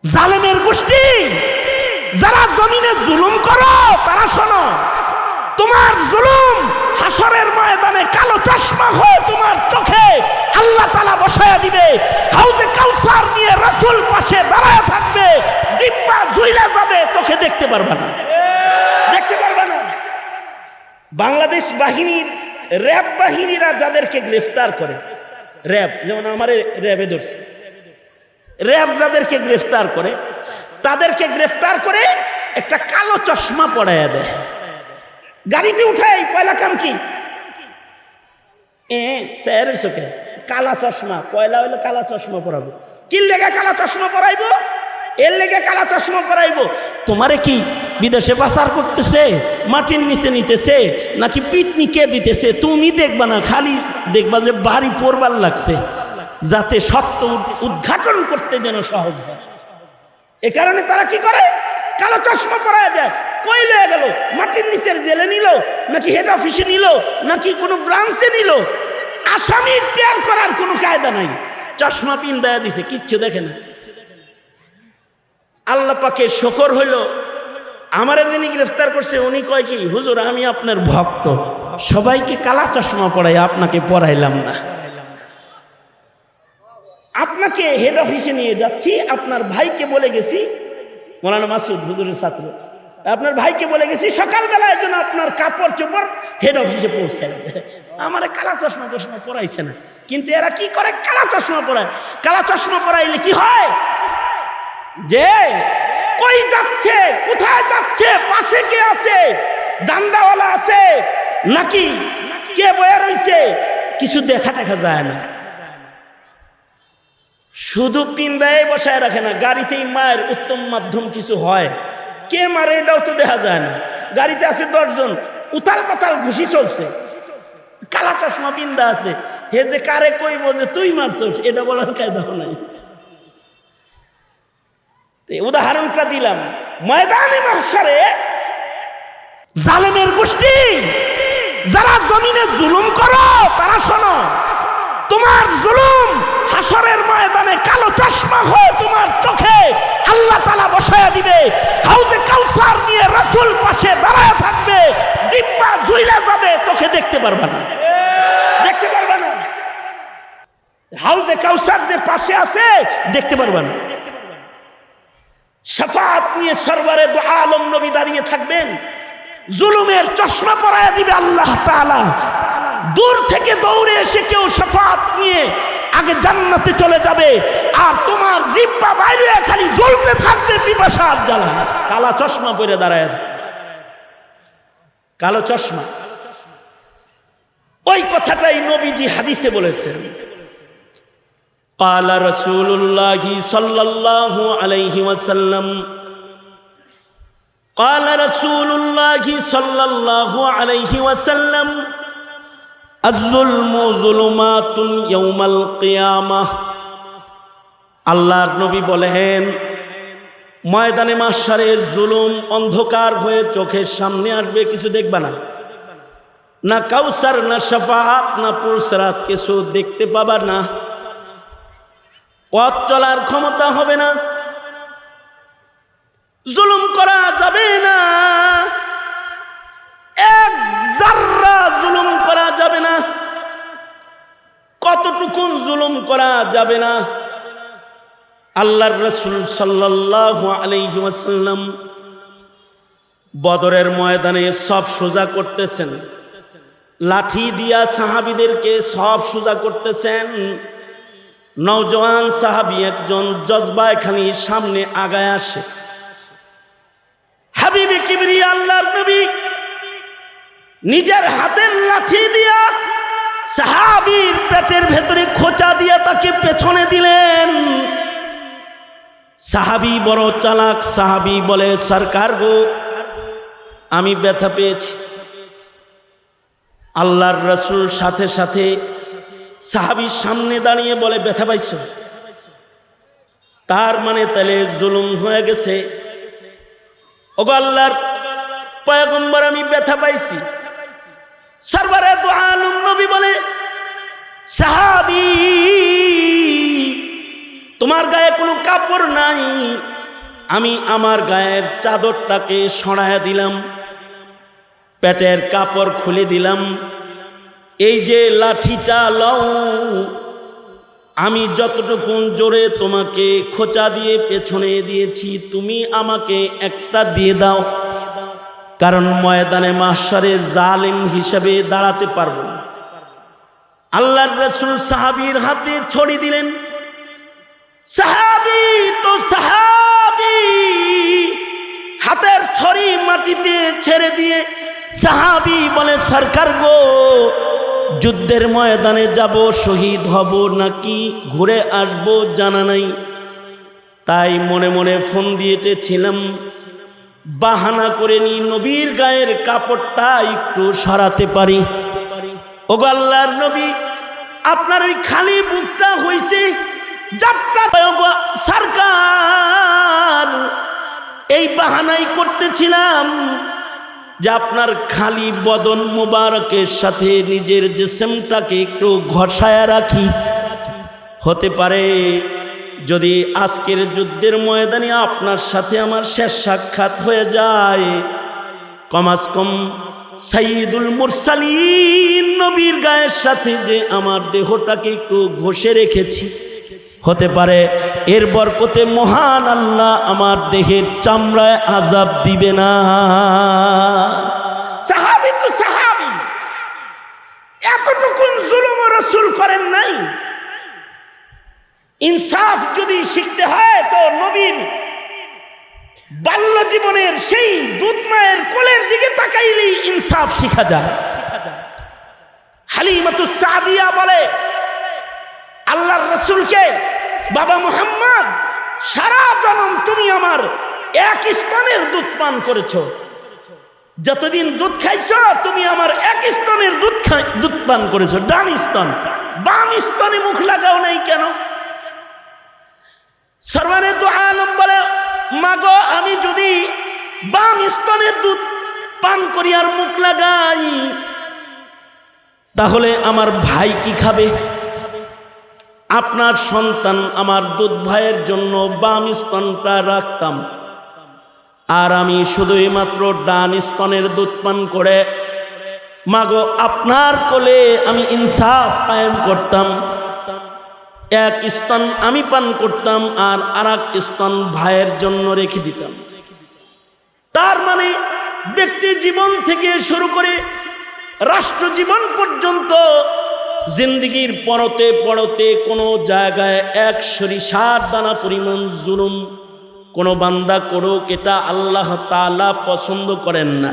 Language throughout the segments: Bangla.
জালেমের গোষ্ঠী যারা জমিনে জুলুম করো তারা শোনো, তোমার জুলুম হাসরের ময়দানে কালো চশমা হয়ে তোমার চোখে আল্লাহ তাআলা বসায়া দিবে। হাউজে কাউসার নিয়ে রাসূল পাশে দাঁড়ায় থাকবে, জিহ্বা ঝুইলা যাবে, চোখে দেখতে পারবে না, দেখতে পারবে না। বাংলাদেশ বাহিনীর র্যাব বাহিনীরা যাদেরকে গ্রেফতার করে, র্যাব যেমন আমার র্যাবে ধরছে, র্যাব যাদেরকে গ্রেফতার করে তাদেরকে গ্রেফতার করে একটা কালো চশমা পরাইয়া দেয়, গাড়িতে উঠাই। পয়লা কাম কি কালা চশমা, পয়লা হইলো কালা চশমা পরাবো। কি লেগে কালা চশমা পরাইবো? এর লেগে কালা চশমা পরাইবো। তোমারে কি বিদেশে পাচার করতেছে, মাটির নিচে নিতেছে, নাকি পিটনিকে দিতেছে? তুমি দেখবা না, খালি দেখবা যে বাড়ি পড়বার লাগছে, যাতে সত্য উদ্ঘাটন করতে যেন সহজ হয়। এ কারণে তারা কি করে, কালো চশমা পরায় যায়। কই লয়ে গেল? মাটির নিচের জেলে নিল, নাকি হেড অফিসে নিল, নাকি কোনো ব্রাঞ্চে নিল? আসামি ত্যাগ করার কোনো কায়দা নাই, চশমা পিন দেয়া দিছে, কিচ্ছু দেখে না। আল্লাহ পাকের শুকর হইল, আমারে যিনি গ্রেফতার করছে উনি কয় কি, হুজুর আমি আপনার ভক্ত, সবাইকে কালা চশমা পরাই আপনাকে পরাইলাম না, আপনাকে হেড অফিসে নিয়ে যাচ্ছি, আপনার ভাইকে বলে গেছি, মৌলানা মাসুদ হুজুরের ছাত্র, আপনার ভাইকে বলে গেছি সকালবেলায় যেন আপনার কাপড় চোপড় হেড অফিসে পৌঁছে। আমার কালা চশমা চশমা পরাইছে না, কিন্তু এরা কি করে, কালা চশমা পরায়। কালা চশমা পরাইলে কি হয়, যে কই যাচ্ছে, কোথায় যাচ্ছে, পাশে কে আছে, ডান্ডাওয়ালা আছে নাকি কে বয়ে রইছে, কিছু দেখা দেখা যায় না। শুধু পিন্দায় বসায় রাখে না, গাড়িতেই মায়ের উত্তম মাধ্যম কিছু হয়, কে মারে এটাও তো দেখা যায় না। গাড়িতে আছে 10 জন, উতাল পাতাল ঘুষি চলছে, কালা চশমা পিন্দা আছে, হে যে কারে কইব যে তুই মারছস, এটা বলার কায়দা নাই। উদাহরণটা দিলাম, ময়দানে মাহশারে জালেমের গোষ্ঠী যারা জমিনে জুলুম করো তারা শোনো, তোমার জুলুম হাসরের ময়দানে কালো চশমা হয়ে তোমার চোখে আল্লাহ তাআলা বসায়া দিবে। হাউজে কাউসার নিয়ে রাসূল পাশে দাঁড়ায় থাকবে, জিহ্বা ঝুইলা যাবে, চোখে দেখতে পারবে না, দেখতে পারবে না। হাউজে কাউসার যে পাশে আছে দেখতে পারবে না। শাফাআত নিয়ে সরওয়ারে দু আলম নবী দাঁড়িয়ে থাকবেন, জুলুমের চশমা পরায়া দিবে আল্লাহ তাআলা। দূর থেকে দৌড়ে এসে কেউ শাফাআত নিয়ে আগে জান্নাতে চলে যাবে, আর তোমার জিহ্বা বাইরে খালি জ্বলতে থাকবে পিপাসার জ্বালা। কালা চশমা পরে দাঁড়ায়, কালো চশমা। ওই কথাটাই নবীজি হাদিসে বলেছেন, قال رسول الله صلى الله عليه وسلم قال رسول الله صلى الله عليه وسلم الظلم ظلمات يوم القيامة। আল্লাহর নবী বলেন, ময়দানে মাহশারে জুলুম অন্ধকার হয়ে চোখের সামনে আসবে, কিছু দেখবা না, না কাউসার, না শাফাআত, না পুলসিরাত, কিছু দেখতে পাবা না, পথ চলার ক্ষমতা হবে না, জুলুম করা যাবে না, এক জাররা জুলুম করা যাবে না, কতটুকু জুলুম করা যাবে না। আল্লাহর রাসূল সাল্লাল্লাহু আলাইহি ওয়াসাল্লাম বদরের ময়দানে সব সোজা করতেছেন, লাঠি দিয়া সাহাবীদেরকে সব সোজা করতেছেন। নওজওয়ান সাহাবী একজন জজবায় খালি সামনে আগায় আসে, হাবিবে কিবরিয়া আল্লাহর নবী নিজের হাতের লাঠি দিয়া সাহাবীর পেটের ভেতরে খোঁচা দিয়া তাকে পেছনে দিলেন। সাহাবী বড় চালাক, সাহাবী বলে, সরকার গো আমি ব্যথা পেয়েছি। আল্লাহর রাসূল সাথে সাথে সাহাবীর সামনে দাঁড়িয়ে বলে, ব্যথা পাইছো? তার মানে তাহলে জুলুম হয়ে গেছে। ওগো আল্লাহর পয়গম্বর আমি ব্যথা পাইছি। সরওয়ারে দু আলম নবী বলে, সাহাবী তোমার গায়ে কোনো কাপড় নাই, আমি আমার গায়ের চাদরটাকে সরাইয়া দিলাম, পেটের কাপড় খুলে দিলাম। এই যে লাঠিটা লও, আমি যতটুকু জোরে তোমাকে খোঁচা দিয়ে পেছনে দিয়েছি, তুমি আমাকে একটা দিয়ে দাও, কারণ ময়দানে মাহশারে জালিম হিসেবে দাঁড়াতে পারবো না। আল্লাহর রাসূল সাহাবীর হাতে ছড়ি দিলেন। সাহাবী তো সাহাবী, হাতের ছড়ি মাটিতে ছেড়ে দিয়ে সাহাবী বলে, সরকার গো, যুদ্ধের ময়দানে যাব, শহীদ হব নাকি ঘুরে আসব জানা নাই, তাই মনে মনে ফোন দিয়েছিলাম, বাহানা করে নি নবীর গায়ের কাপড়টা একটু সরাতে পারি। ওগো আল্লাহর নবী, আপনার ওই খালি বুকটা হইছে জাপটা, সরকার এই বাহানাই করতেছিলাম যে আপনার খালি বদন মুবারকের সাথে নিজের জিসমটাকে একটু ঘষায়া রাখি। হতে পারে যদি আজকের যুদ্ধের ময়দানে আপনার সাথে আমার শেষ সাক্ষাৎ হয়ে যায়, কমাস কম সাইয়্যিদুল মুরসালিন নবীর গায়ের সাথে যে আমার দেহটাকে একটু ঘষে রেখেছি, হতে পারে এর বরকতে মহান আল্লাহ আমার দেহের চামড়ায় আযাব দিবে না। সাহাবী তো সাহাবী, এতটুকু জুলুম রাসূল করেন নাই। ইনসাফ যদি শিখতে হয় তো নবীর বাল্য জীবনের সেই দুধ মায়ের কোলের দিকে তাকাইলেই ইনসাফ শিখা যায়। হালিমাতুস সাদিয়া বলে, আল্লাহর রাসূলকে, বাবা মুহাম্মদ, সারা জনম তুমি আমার এক স্তনের দুধ পান করেছো, যতদিন দুধ খাইছো তুমি আমার এক স্তনের দুধ পান করেছো, ডান স্তন, বাম স্তনে মুখ লাগাও নাই কেন? সরওয়ারে দু আলম বলে, মাগো, আমি যদি বাম স্তনের দুধ পান করি আর মুখ লাগাই, তাহলে আমার ভাই কি খাবে? আপনার সন্তান আমার দুধ ভাইয়ের জন্য বাম স্তনটা রাখতাম, আর আমি শুধুই মাত্র ডান স্তনের দুধ পান করে মাগো আপনার কোলে আমি ইনসাফ কায়েম করতাম। এক স্তন আমি পান করতাম আর আরেক স্তন ভাইয়ের জন্য রেখে দিতাম। তার মানে ব্যক্তি জীবন থেকে শুরু করে রাষ্ট্র জীবন পর্যন্ত জিন্দেগির পরতে পরতে কোনো জায়গায় এক সরিষার দানা পরিমাণ জুলুম কোনো বান্দা করুক, এটা আল্লাহ তাআলা পছন্দ করেন না।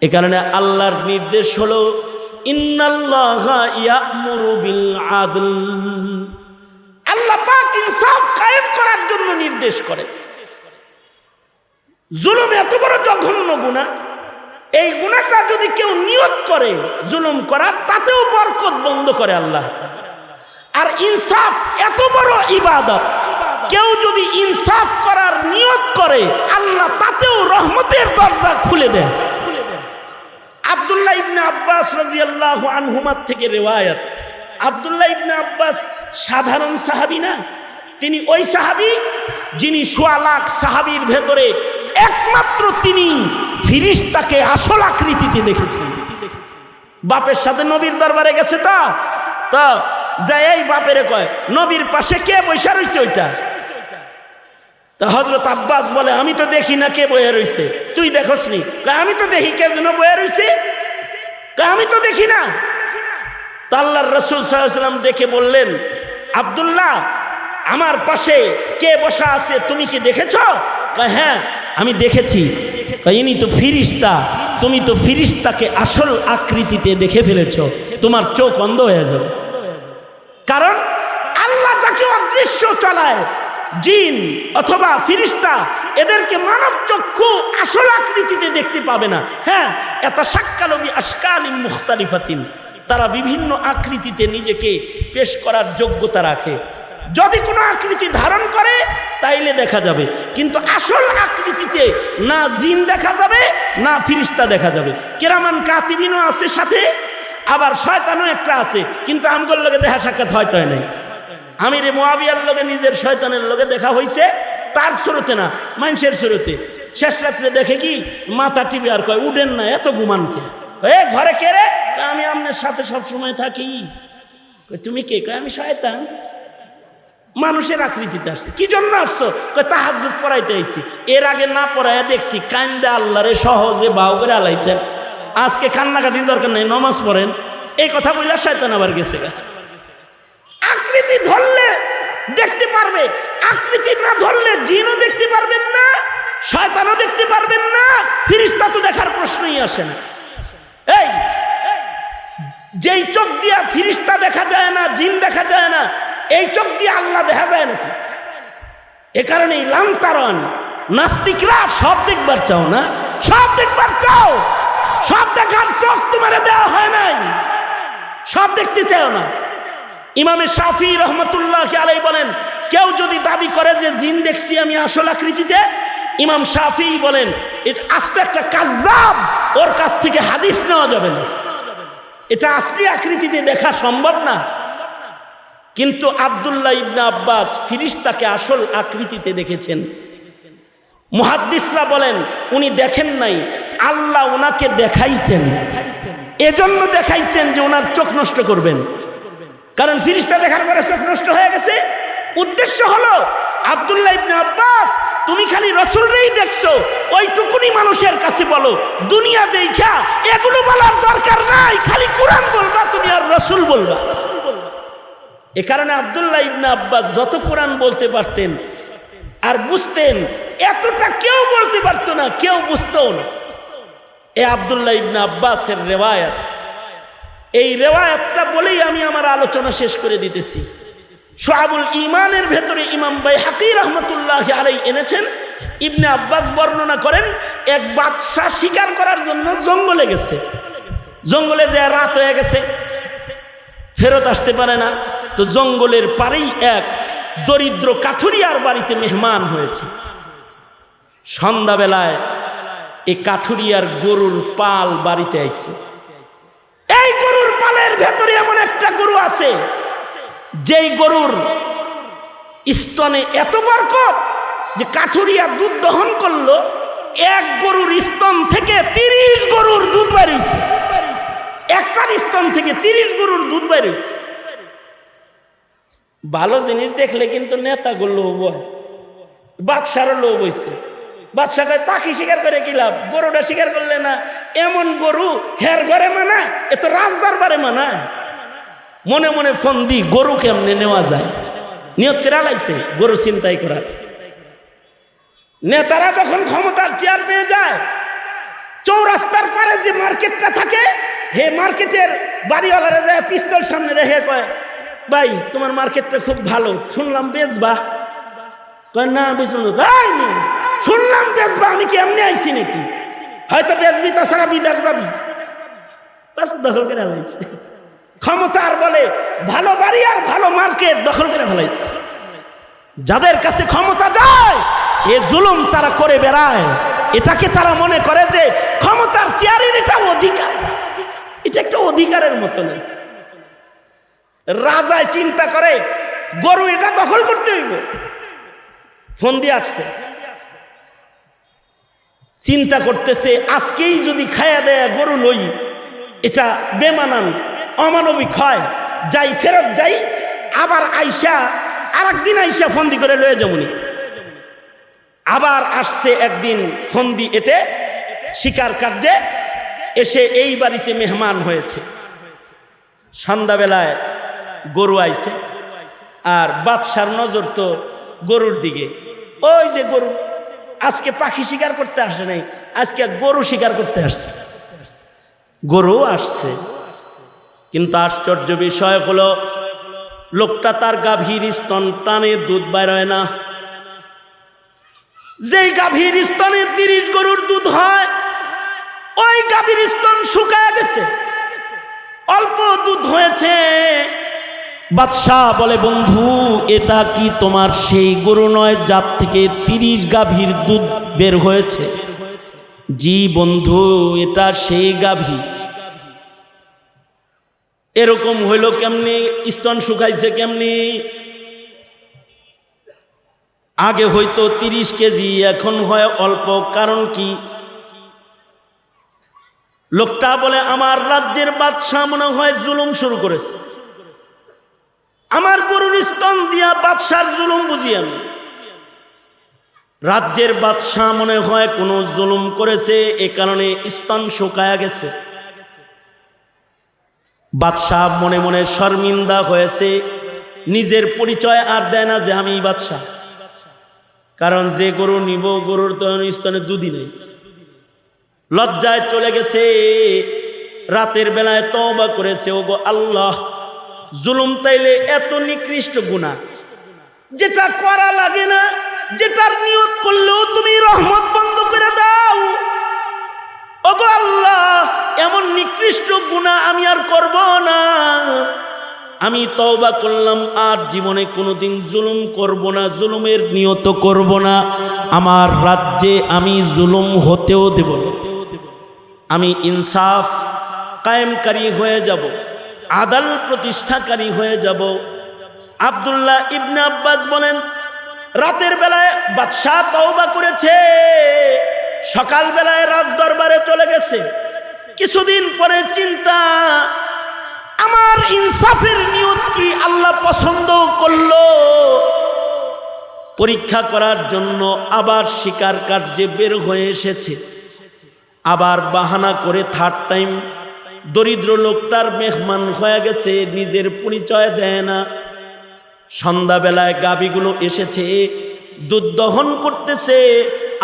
এ কারণে আল্লাহর নির্দেশ হলো, ইন্নাল্লাহা ইয়া'মুরু বিল আদল, আল্লাহ পাক ইনসাফ কায়েম করার জন্য নির্দেশ করেন। জুলুম এত বড় জঘন্য গুনাহ, এই গুনাহটা যদি কেউ নিয়ত করে জুলুম করার, তাতেও বরকত বন্ধ করে আল্লাহ। আর ইনসাফ এত বড় ইবাদত, কেউ যদি ইনসাফ করার নিয়ত করে আল্লাহ তাতেও রহমতের দরজা খুলে দেন। আব্দুল্লাহ ইবনে আব্বাস রাদিয়াল্লাহু আনহুমা থেকে রিওয়ায়াত, আব্দুল্লাহ ইবনে আব্বাস সাধারণ সাহাবী না, তিনি ওই সাহাবী যিনি ১৬ লাখ সাহাবীর ভেতরে একমাত্র তিনি ফিরিস্তাকে আসল আকৃতিতে দেখেছেন। বাপের সাথে নবীর দরবারে গেছে, তা যাই এই বাপেরে কয়, নবীর পাশে কে বসে রয়েছে ওইটা? তা হযরত আব্বাস বলে, আমি তো দেখি না কে বয়ে রয়েছে, তুই দেখোস নি? আমি তো দেখি কে যেন বয়ে রয়েছে, আমি তো দেখি না। তা আল্লাহর রাসূল সাল্লাল্লাহু আলাইহি ওয়াসাল্লাম দেখে বললেন, আব্দুল্লাহ, আমার পাশে কে বসা আছে তুমি কি দেখেছ? হ্যাঁ আমি দেখেছি। ইনি তো ফিরিস্তা, তুমি তো ফিরিস্তাকে আসল আকৃতিতে দেখে ফেলেছ, তোমার চোখ অন্ধ হয়ে যাবে। কারণ আল্লাহ যাকে অদৃশ্য চালায়, জিন অথবা ফিরিস্তা, এদেরকে মানব চক্ষু আসল আকৃতিতে দেখতে পাবে না। হ্যাঁ, ইয়াতাশাক্কালু বিআশকালিন মুখতালিফাতিন, তারা বিভিন্ন আকৃতিতে নিজেকে পেশ করার যোগ্যতা রাখে। যদি কোনো আকৃতি ধারণ করে তাইলে দেখা যাবে, কিন্তু আসল আকৃতিতে না জিন দেখা যাবে না ফিরিস্তা দেখা যাবে। কিরামান কাতিবিনও আছে সাথে, আবার শয়তানও একটা আছে, কিন্তু আমগোর লগে দেখা সাক্ষাৎ হয় নাই। আমিরে মুআবিয়ার লগে নিজের শয়তানের লগে দেখা হইছে, তার স্রোতে না, মানুষের স্রোতে। শেষ রাত্রে দেখে কি মাথা টিপে আর কয় উঠেন না, এত ঘুমানকে। ঘরে কে রে? আমি আপনার সাথে সব সময় থাকি। তুমি কে? কয় আমি শয়তান। মানুষের আকৃতিতে আসছে। কি জন্য আসছো? কয় তাহাজ্জুদ পড়াইতে আইছি। এর আগে না পড়াইয়া দেখছি কান্দে আল্লাহরে সহজে বাউ করে আলাইছেন। আজকে কান্নাকাটির দরকার নেই, নমাজ পড়েন। এই কথা বললে শয়তান আবার গেছে। আকৃতি ধরলে দেখতে পারবে, আকৃতি না ধরলে জিনও দেখতে পারবেন না, শয়তানও দেখতে পারবেন না, ফেরেশতা তো দেখার প্রশ্নই আসে না। এই যেই চোখ দিয়া ফেরেশতা দেখা যায় না, জিন দেখা যায় না, এই চোখ দিয়ে আল্লাহ দেখা যায় নাকি? এ কারণেই লান্তারন নাস্তিকরা সব দেখবার চাও না, সব দেখবার চাও, সব দেখার চোখ তোমারে দেওয়া হয় নাই, সব দেখতে চাও না। ইমামে শাফি রহমতুল্লাহ আলাইহি বলেন, কেউ যদি দাবি করে যে জিন দেখছি আমি আসল আকৃতিতে, ইমাম শাফি বলেন এটা আস্ত একটা কাজ্জাব, ওর কাছ থেকে হাদিস নেওয়া যাবে না, এটা আসলি আকৃতিতে দেখা সম্ভব না। কিন্তু আব্দুল্লাহ ইবনে আব্বাস ফিরিস্তাকে আসল আকৃতিতে দেখেছেন। মুহাদ্দিসরা বলেন উনি দেখেন নাই, আল্লাহ ওনাকে দেখাইছেন, এজন্য দেখাইছেন যে ওনার চোখ নষ্ট করবেন। কারণ ফিরিস্তা দেখার পরে চোখ নষ্ট হয়ে গেছে। উদ্দেশ্য হলো আব্দুল্লাহ ইবনে আব্বাস তুমি খালি রাসূলকেই দেখছো, ওইটুকুনি মানুষের কাছে বলো, দুনিয়া দেখা এগুলো বলার দরকার নাই, খালি কোরআন বলবা তুমি আর রাসূল বলবা। এ কারণে আব্দুল্লাহ ইবনে আব্বাস যত কোরআন বলতে পারতেন আর বুঝতেন, এতটা কেউ বলতে পারতো না, কেউ বুঝতো না। এ আব্দুল্লাহ ইবনে আব্বাসের রেওয়ায়াত, এই রেওয়ায়াতটা বলেই আমি আমার আলোচনা শেষ করে দিতেছি। শুআবুল ঈমানের ভেতরে ইমাম বাইহাকী রাহমাতুল্লাহি আলাইহি এনেছেন, ইবনে আব্বাস বর্ণনা করেন এক বাদশা শিকার করার জন্য জঙ্গলে গেছে। জঙ্গলে যে রাত হয়ে গেছে, ফেরত আসতে পারে না, তো জঙ্গলের পারেই এক দরিদ্র কাঠুরিয়ার বাড়িতে মেহমান হয়েছে। সন্ধ্যাবেলায় এই কাঠুরিয়ার গরুর পাল বাড়িতে আইছে। এই গরুর পালের ভেতরে এমন একটা গরু আছে যেই গরুর স্তনে এত বরকত যে কাঠুরিয়া দুধ দহন করলো, এক গরুর স্তন থেকে 30 গরুর দুধ বেরিয়েছে। একটার স্তন থেকে 30 গরুর দুধ বেরিয়েছে। ভালো জিনিস দেখলে কিন্তু নেতাগুলো লোভ হয়, বাদশারও লোভ হয়েছে। বাদশা কয় পাখি শিকার করে কি লাভ, গরুটা শিকার করলে না, এমন গরু হের ঘরে মানায়, এ তো রাজদরবারে মানায়। মনে মনে ফোন দি গরু কেমনে নেওয়া যায়, নিয়ত করে আলাইছে গরু ছিনতাই করার। নেতারা যখন ক্ষমতার চেয়ার পেয়ে যায়, চৌরাস্তার পারে যে মার্কেটটা থাকে, হে মার্কেটের বাড়িওয়ালারা যায় পিস্তল সামনে রেখে কয়, ভাই তোমার মার্কেটটা খুব ভালো, শুনলাম বেচবা। কয় না বেচবো, শুনলাম বেচবা, আমি কি এমনি আইছি নাকি? হয়তো বেচবি, তাছাড়া বিদার যাবি। বাস দখল করে ফেলাইছে। ক্ষমতার বলে ভালো বাড়ি আর ভালো মার্কেট দখল করে ফেলাইছে। যাদের কাছে ক্ষমতা যায় এ জুলুম তারা করে বেড়ায়। এটাকে তারা মনে করে যে ক্ষমতার চেয়ারের এটা অধিকার, এটা একটা অধিকারের মতো নেই। রাজায় চিন্তা করে গরু এটা দখল করতে হইব, ফোন দিয়ে আসছে, চিন্তা করতেছে আজকেই যদি খায়া দেয় গরু লই, এটা বেমানান অমানবিক হয়, যাই ফেরত যাই, আবার আইসা আর একদিন আইসা ফন্দি করে লয়ে যাবনি। আবার আসছে একদিন ফন্দি এটে শিকার কার্যে এসে এই বাড়িতে মেহমান হয়েছে। সন্ধ্যাবেলায় গরু আইছে, আর বাদশার নজর তো গরুর দিকে। ওই যে গরু, আজকে পাখি শিকার করতে আসে নাই, আজকে গরু শিকার করতে আসছে। গরু আসছে, কিন্তু আশ্চর্য বিষয় হলো লোকটা তার গাভীর স্তন টানে দুধ বের হয় না। যেই গাভীর স্তনে 30 গরুর দুধ হয়, ওই গাভীর স্তন শুকায় গেছে, অল্প দুধ হয়েছে। বাদশাহ বলে, বন্ধু এটা কি তোমার সেই গরু নয় যার থেকে 30 গাভীর দুধ বের হয়েছে? জি বন্ধু, এটা সেই গাভী। এরকম হইল কেমনি, স্তন শুকাইছে কেমনি? আগে হয়তো 30 কেজি, এখন হয় অল্প। কারণ কি? লোকটা বলে আমার রাজ্যের বাদশাহ মনে হয় জুলুম শুরু করেছে, আমার গরুর স্তন দিয়া বাদশার জুলুম বুঝি আমি। রাজ্যের বাদশাহ মনে হয় কোনো জুলুম করেছে, এ কারণে স্তন শুকায়া গেছে। বাদশাহ মনে মনে শর্মিন্দা হয়েছে, নিজের পরিচয় আর দেয় না যে আমি বাদশাহ। কারণ যে গরু নিব, গরুর তো স্তনে দুধই নেই। লজ্জায় চলে গেছে, রাতের বেলায় তওবা করেছে, ওগো আল্লাহ, জুলুম তাইলে এত নিকৃষ্ট গুনাহ, যেটা করা লাগে না, যেটার নিয়ত করলেও তুমি রহমত বন্ধ করে দাও। ওগো আল্লাহ, এমন নিকৃষ্ট গুনাহ আমি আর করব না। আমি তওবা করলাম, আর জীবনে কোনোদিন জুলুম করব না, জুলুমের নিয়ত করব না। আমার রাজ্যে আমি জুলুম হতেও দেব না। আমি ইনসাফ কায়েমকারী হয়ে যাব, আদাল প্রতিষ্ঠাকারী হয়ে যাব। আব্দুল্লাহ ইবনে আব্বাস বলেন, রাতের বেলায় বাদশাহ তওবা করেছে, সকাল বেলায় রাজ দরবারে চলে গেছে। কিছুদিন পরে চিন্তা, আমার ইনসাফের নিয়ত কি আল্লাহ পছন্দ করলো? পরীক্ষা করার জন্য আবার শিকার কার্যে বের হয়ে এসেছে। আবার বাহানা করে থার্ড টাইম দরিদ্র লোকটার মেহমান হয়ে গেছে, নিজের পরিচয় দেয় না। সন্ধ্যাবেলায় গাভীগুলো এসেছে, দুধ দহন করতেছে,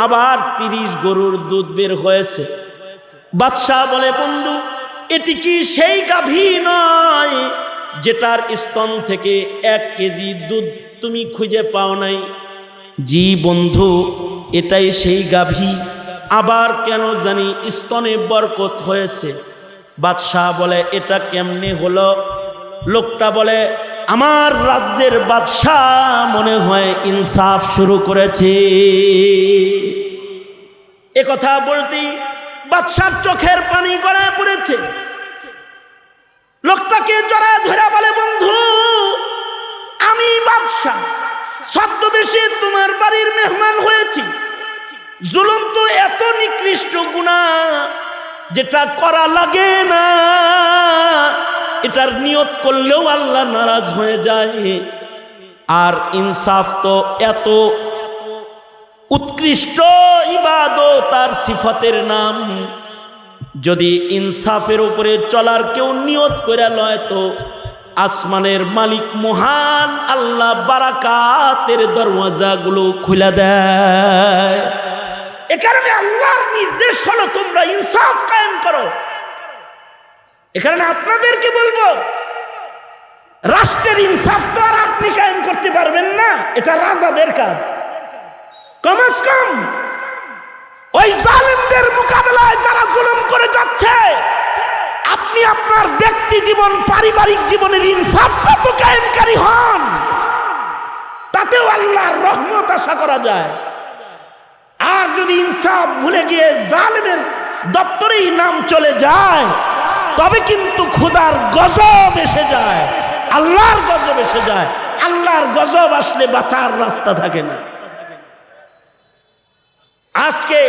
আবার 30 গরুর দুধ বের হয়েছে। বাদশাহ বলে, বন্ধু, এটি কি সেই গাভী নয় যেটার স্তন থেকে 1 কেজি দুধ তুমি খুঁজে পাও নাই? জি বন্ধু, এটাই সেই গাভী। আবার কেন জানি স্তনে বরকত হয়েছে। বাদশাহ বলে, এটা কেমনে হলো? লোকটা বলে, আমার রাজ্যের বাদশাহ মনে হয় ইনসাফ শুরু করেছে। এ কথা বলতেই বাদশার চোখের পানি গড়ায় পড়েছে। লোকটাকে জড়ায় ধরে বলে, বন্ধু, আমি বাদশাহ, ছদ্মবেশে তোমার বাড়ির মেহমান হয়েছি। জুলুম তো এত নিকৃষ্ট গুনাহ, যেটা করা লাগে না, এটার নিয়ত করলেও আল্লাহ নারাজ হয়ে যায়। আর ইনসাফ তো এত উৎকৃষ্ট ইবাদত, তার সিফাতের নাম। যদি ইনসাফের উপরে চলার কেউ নিয়ত করে লয়, তো আসমানের মালিক মহান আল্লাহ বারাকাতের দরওয়াজাগুলো খুলে দেয়। এ কারণে আল্লাহর নির্দেশ হলো তোমরা ইনসাফ কায়েম করো। এ কারণে আপনাদেরকে বলবো, রাষ্ট্রের ইনসাফ তো আর আপনি কায়েম করতে পারবেন না, এটা রাজাদের কাজ। কমস কম ওই জালিমদের মোকাবেলায় যারা জুলুম করে যাচ্ছে, আপনি আপনার ব্যক্তি জীবন, পারিবারিক জীবনের ইনসাফটা তো কায়েমকারী হন, তাতেও আল্লাহর রহমত আশা করা যায়। আর যদি ইনসাফ ভুলে গিয়ে জালিমের দপ্তরেই নাম চলে যায়, তবে কিন্তু খোদার গজব এসে যায়, আল্লাহর গজব এসে যায়। আল্লাহর গজব আসলে বাঁচার রাস্তা থাকে না। আজকে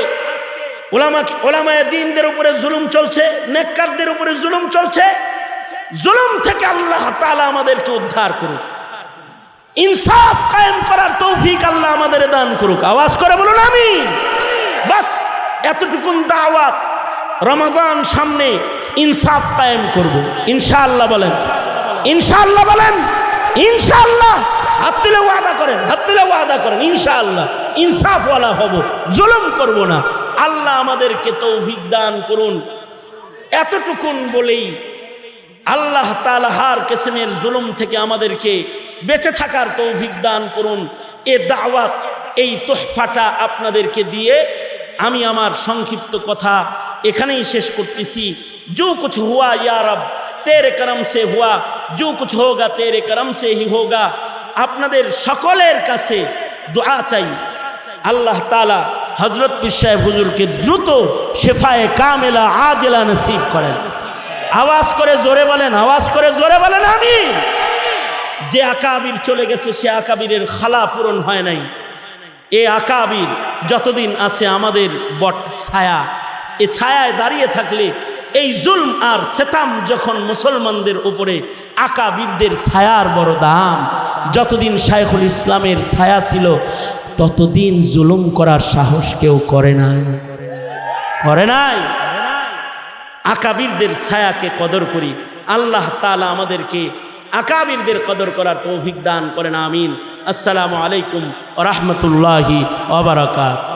উলামায়ে দ্বীনদের উপরে জুলুম চলছে, নেককারদের উপরে জুলুম চলছে। জুলুম থেকে আল্লাহ তাআলা আমাদেরকে উদ্ধার করুক, ইনসাফ কায়েম করার তৌফিক আল্লাহ আমাদের দান করুক। আওয়াজ করে বলুন আমিন। বাস এতটুকুন দাওয়াত। রমাদান সামনে, ইনসাফ কায়েম করব ইনশাআল্লাহ। বলেন ইনশাআল্লাহ, বলেন ইনশাআল্লাহ। হাত তুলে ওয়াদা করেন, হাত তুলে ওয়াদা করেন, ইনশাআল্লাহ ইনসাফওয়ালা হব, জুলুম করব না। আল্লাহ আমাদেরকে তৌফিক দান করুন। এতটুকুন বলেই আল্লাহ তাআলা হার কিসমের জুলুম থেকে আমাদেরকে বেঁচে থাকার তৌফিক দান করুন। এ দাওয়াত, এই তোহফাটা আপনাদেরকে দিয়ে আমি আমার সংক্ষিপ্ত কথা এখানেই শেষ করতেছি। जो कुछ हुआ या रब तेरे करम से हुआ, जो कुछ होगा तेरे करम से ही होगा। আপনাদের সকলের কাছে দোয়া চাই, আল্লাহ তাআলা হযরত পীর সাহেব হুজুরকে দ্রুত শিফায়ে কামিলা আজলা নসিব করেন। আওয়াজ করে জোরে বলেন, আওয়াজ করে জোরে বলেন আমিন। যে আকাবির চলে গেছে, সে আকাবিরের খালা পূরণ হয় নাই। এ আকাবির যতদিন আছে আমাদের বট ছায়া, এ ছায়ায় দাঁড়িয়ে থাকলে এই জুলম আর সেতাম যখন মুসলমানদের উপরে, আকাবিরদের ছায়ার বড় দাম। যতদিন শাইখুল ইসলামের ছায়া ছিল ততদিন জুলুম করার সাহস কেউ করে নাই, করে নাই। আকাবিরদের ছায়াকে কদর করি। আল্লাহ তাআলা আমাদেরকে আকাবিরদের কদর করার তৌফিক দান করেন, আমিন। আসসালামু আলাইকুম ওয়া রাহমাতুল্লাহি ওয়া বারাকাতুহু।